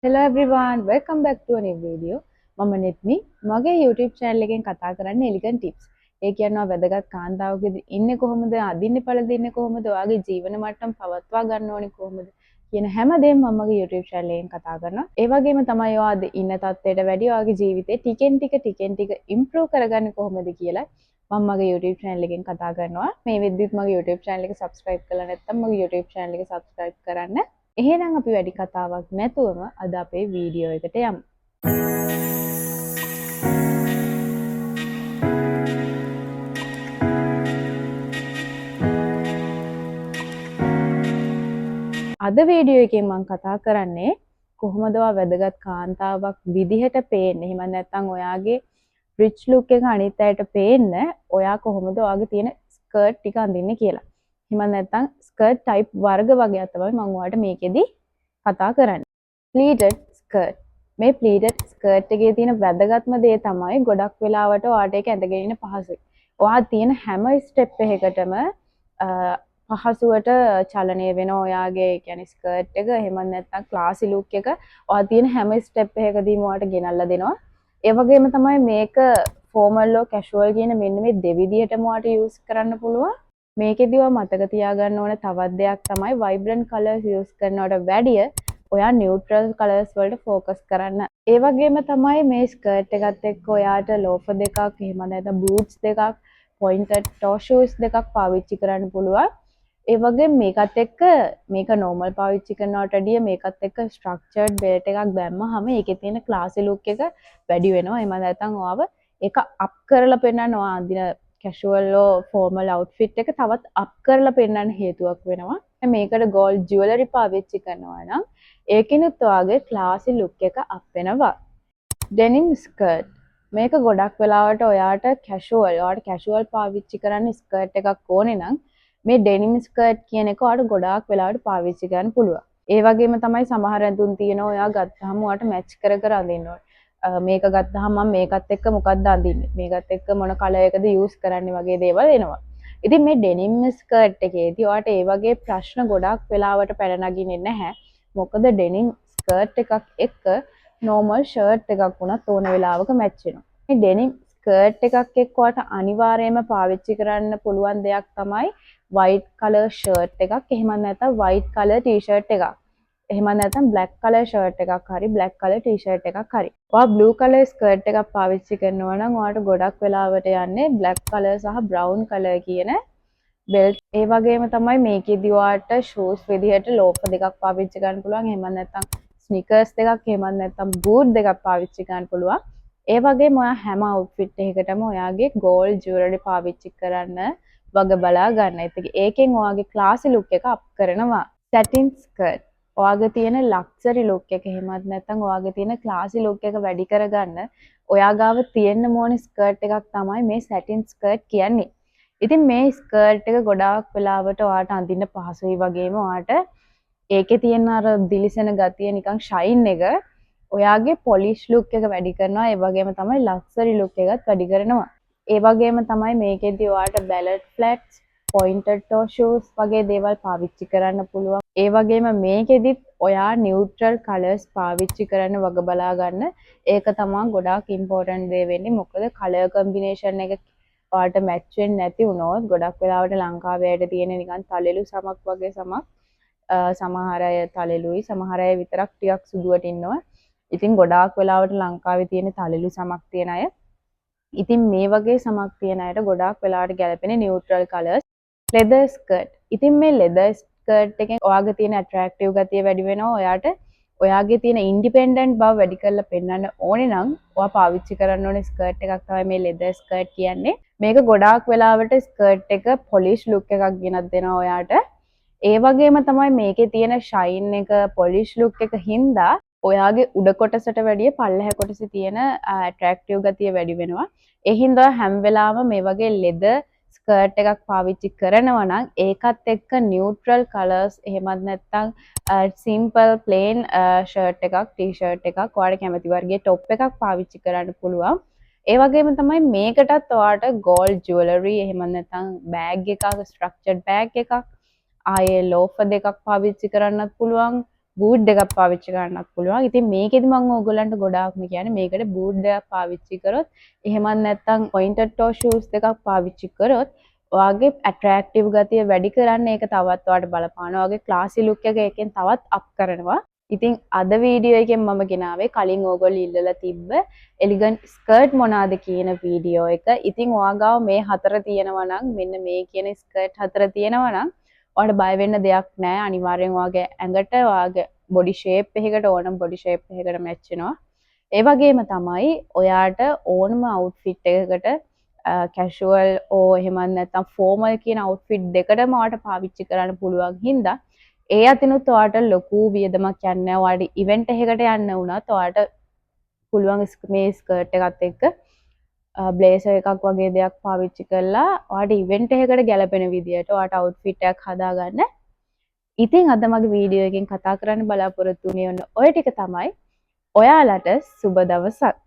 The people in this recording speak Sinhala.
Hello everyone, welcome back to a new video. මම නෙත්මි මගේ YouTube channel එකෙන් කතා කරන්නේ elegant tips. ඒ කියනවා වැදගත් කාන්තාවකදී ඉන්නේ කොහොමද, අදින්නේ පළදින්නේ කොහොමද, ඔයාගේ ජීවන මට්ටම පවත්වා ගන්න ඕනේ කොහොමද කියන හැමදේම මම මගේ YouTube channel එකෙන් කතා කරනවා. ඒ වගේම තමයි ඔයා ඉන්න තත්ත්වයට වැඩි ඔයාගේ ජීවිතේ ටිකෙන් ටික improve කරගන්නේ කොහොමද කියලා මම මගේ YouTube channel එකෙන් කතා කරනවා. මේ වෙද්දිත් මගේ YouTube channel එක subscribe කරලා නැත්නම් මගේ YouTube channel එක subscribe කරන්න. එහෙනම් අපි වැඩි කතාවක් නැතුවම අද අපේ වීඩියෝ එකට යමු. අද වීඩියෝ එකෙන් මම කතා කරන්නේ කොහොමද ඔයා වැදගත් කාන්තාවක් විදිහට පේන්නේ. එහෙම නැත්නම් ඔයාගේ rich look එක අනිත් අයට පේන්න ඔයා කොහොමද ඔයාගේ තියෙන ස්කර්ට් ටික අඳින්නේ කියලා. එහෙම නැත්නම් ස්කර්ට් type වර්ග වගේක් තමයි මම ඔයාලට මේකෙදි කතා කරන්නේ. pleated skirt. මේ pleated skirt එකේ තියෙන වැදගත්ම දේ තමයි ගොඩක් වෙලාවට ඔයාට ඒක ඇඳගෙන ඉන්න පහසුයි. ඔයා තියෙන හැම ස්ටෙප් එකකටම පහසුවට චලනය වෙන ඔයාගේ කියන්නේ ස්කර්ට් එක එහෙම නැත්නම් ක්ලාසි ලුක් එක ඔයා තියෙන හැම ස්ටෙප් එකකදීම ඔයාට ගෙනල්ලා දෙනවා. ඒ වගේම තමයි මේක ෆෝමල් ලෝ කැෂුවල් කියන මෙන්න මේ දෙවිදියටම ඔයාට යූස් කරන්න පුළුවන්. මේකෙදි ඔයා මතක තියාගන්න ඕන තවත් දෙයක් තමයි vibrant colors use කරනවට වැඩිය ඔයා නියුට්‍රල් කලර්ස් වලට ફોකස් කරන්න. ඒ වගේම තමයි මේ ස්කර්ට් එකත් එක්ක ඔයාට ලෝෆර් දෙකක් එහෙම නැත්නම් බූට්ස් දෙකක් පොයින්ටඩ් ටෝ ෂූස් දෙකක් පාවිච්චි කරන්න පුළුවන්. ඒ වගේම මේකත් එක්ක මේක නෝමල් පාවිච්චි කරනවට වැඩිය මේකත් එක්ක ස්ට්‍රක්චර්ඩ් බෙල්ට් එකක් දැම්මහම ඒකේ තියෙන ක්ලාසි ලුක් එක වැඩි වෙනවා. එහෙම නැත්නම් ඔයාව ඒක අප් කරලා පෙන්නන්න ඔයා අඳින කැෂුවල් ලෝ ෆෝමල් අවුට්ෆිට් එක තවත් අප් කරලා පෙන්නන්න හේතුවක් වෙනවා. මේකට ගෝල්ඩ් ජුවලරි පාවිච්චි කරනවා නම් ඒකිනුත් ඔයාගේ ක්ලාසි ලුක් එක අප් වෙනවා. Denim skirt. මේක ගොඩක් වෙලාවට ඔයාට කැෂුවල් පාවිච්චි කරන්න ස්කර්ට් එකක් ඕනේ නම් මේ ඩෙනිම් ස්කර්ට් කියන එක ඔයාට ගොඩාක් වෙලාවට පාවිච්චි කරන්න පුළුවන්. ඒ වගේම තමයි සමහර ඇඳුම් තියෙනවා ඔයා ගත්තාම ඔයාට මැච් කර කර අඳින්න ඕනේ. මේක ගත්තාම මම මේකත් එක්ක මොකක්ද අඳින්නේ? මේකත් එක්ක මොන කලර් එකද යූස් කරන්නේ වගේ දේවල් එනවා. ඉතින් මේ ඩෙනිම් ස්කර්ට් එකේදී ඔයාට ඒ වගේ ප්‍රශ්න ගොඩක් වෙලාවට පැන නගින්නේ නැහැ. මොකද ඩෙනිම් ස්කර්ට් එකක් එක්ක නෝමල් ෂර්ට් එකක් වුණත් ඕන වෙලාවක මැච් වෙනවා. මේ ඩෙනිම් ස්කර්ට් එකක් එක්ක ඔයාට අනිවාර්යයෙන්ම පාවිච්චි කරන්න පුළුවන් දෙයක් තමයි white color shirt එකක්. එහෙම නැත්නම් white color t-shirt එකක්. එහෙම නැත්නම් black color shirt එකක් හරි black color t-shirt එකක් හරි. ඔයා blue color skirt එකක් පාවිච්චි කරනවා නම් ඔයාට ගොඩක් වෙලාවට යන්නේ black color සහ brown color කියන බෙල්ට්. ඒ වගේම තමයි මේකෙදි ඔයාට shoes විදිහට loafer දෙකක් පාවිච්චි කරන්න පුළුවන්. එහෙම නැත්නම් sneakers දෙකක්, එහෙම නැත්නම් boot දෙකක් පාවිච්චි කරන්න පුළුවන්. ඒ වගේම ඔයා හැම outfit එකකටම ඔයාගේ gold jewelry පාවිච්චි කරන්න වග බලා ගන්න. ඒකෙන් ඔයාගේ ක්ලාසි ලුක් එක අප් කරනවා. satin skirt. ඔයාගේ තියෙන luxury look එක එහෙමත් නැත්නම් ඔයාගේ තියෙන ක්ලාසි ලුක් එක වැඩි කරගන්න ඔයා ගාව තියෙන්න ඕනේ ස්කර්ට් එකක් තමයි මේ satin skirt කියන්නේ. ඉතින් මේ ස්කර්ට් එක ගොඩාක් වෙලාවට ඔයාට අඳින්න පහසුයි වගේම ඔයාට ඒකේ තියෙන අර දිලිසෙන ගතිය නිකන් ෂයින් එක ඔයාගේ polish look එක වැඩි කරනවා. ඒ වගේම තමයි luxury look එකත් වැඩි කරනවා. ඒ වගේම තමයි මේකෙදි ඔයාට belted flats, pointed toe shoes වගේ දේවල් පාවිච්චි කරන්න පුළුවන්. ඒ වගේම මේකෙදිත් ඔයා neutral colors පාවිච්චි කරන්න වග බලා ගන්න. ඒක තමයි ගොඩාක් important දේ වෙන්නේ. මොකද color combination එක ඔයාට match වෙන්නේ නැති වුණොත් ගොඩක් වෙලාවට ලංකාවේ ඇයට තියෙන නිකන් තලෙලු සමක් වගේ සමක් සමහර අය තලෙලුයි සමහර අය විතරක් ටිකක් සුදුවට ඉන්නවා. ඉතින් ගොඩාක් වෙලාවට ලංකාවේ තියෙන තලෙලු සමක් තියෙන අය ඉතින් මේ වගේ සමක් තියෙන අයට ගොඩාක් වෙලාවට ගැලපෙන නියුට්‍රල් කලර්ස්. leather skirt. ඉතින් මේ leather skirt එකෙන් ඔයාගේ තියෙන attractive ගතිය වැඩි වෙනවා. ඔයාට ඔයාගේ තියෙන independent බව වැඩි කරලා පෙන්වන්න ඕනේ නම් ඔයා පාවිච්චි කරන්න ඕනේ skirt එකක් තමයි මේ leather skirt කියන්නේ. මේක ගොඩාක් වෙලාවට skirt එක polish look එකක් ගෙනත් දෙනවා ඔයාට. ඒ වගේම තමයි මේකේ තියෙන shine එක polish look එක හින්දා ඔයාගේ උඩ කොටසට වැඩිය පල්ලෙහ කොටසේ තියෙන attractive ගතිය වැඩි වෙනවා. ඒ හින්දා හැම වෙලාවම මේ වගේ leather skirt එකක් පාවිච්චි කරනවා නම් ඒකත් එක්ක neutral colors එහෙමත් නැත්නම් simple plain shirt එකක් t-shirt එකක් ඔයාලට කැමති වර්ගයේ top එකක් පාවිච්චි කරන්න පුළුවන්. ඒ වගේම තමයි මේකටත් ඔයාලට gold jewelry එහෙමත් නැත්නම් bag එකක් structured bag එකක් ආයේ loafer දෙකක් පාවිච්චි කරන්නත් පුළුවන්. බූට් එකක් පාවිච්චි කරන්නත් පුළුවන්. ඉතින් මේකෙදි මම ඕගොල්ලන්ට ගොඩාක්ම කියන්නේ මේකට බූට් එකක් පාවිච්චි කරොත් එහෙමත් නැත්නම් pointed toe shoes දෙකක් පාවිච්චි කරොත් ඔයාගේ attractive ගතිය වැඩි කරන්න ඒක තවත් ඔයාලට බලපානවා. ඔයාගේ classy look එක එකෙන් තවත් up කරනවා. ඉතින් අද වීඩියෝ එකෙන් මම ගෙනාවේ කලින් ඕගොල්ලෝ ඉල්ලලා තිබ්බ elegant skirt මොනවාද කියන වීඩියෝ එක. ඉතින් ඔයාගාව මේ හතර තියෙනවා නම් මෙන්න මේ කියන skirt හතර තියෙනවා නම් ඔයාලට බය වෙන්න දෙයක් නැහැ. අනිවාර්යෙන් ඔයාගේ ඇඟට ඔයාගේ body shape එකකට ඕනම body shape එකකට match වෙනවා. ඒ වගේම තමයි ඔයාට ඕනම outfit එකකට casual ඕ එහෙමත් නැත්නම් formal කියන outfit දෙකටම ඔයාට පාවිච්චි කරන්න පුළුවන් හින්දා ඒ අතිනුත් ඔයාට ලොකු වියදමක් යන්නේ නැහැ. ඔයාට ඉවෙන්ට් එකකට යන්න වුණත් ඔයාට පුළුවන් මේ ස්කර්ට් එකත් එක්ක බ්ලේසර් එකක් වගේ දෙයක් පාවිච්චි කරලා ඔයාට ඉවෙන්ට් එකකට ගැලපෙන විදියට ඔයාට අවුට්ෆිට් එකක් හදාගන්න. ඉතින් අද මගේ වීඩියෝ එකෙන් කතා කරන්න බලාපොරොත්තු වෙන්නේ ඔය ටික තමයි. ඔයාලට සුබ දවසක්.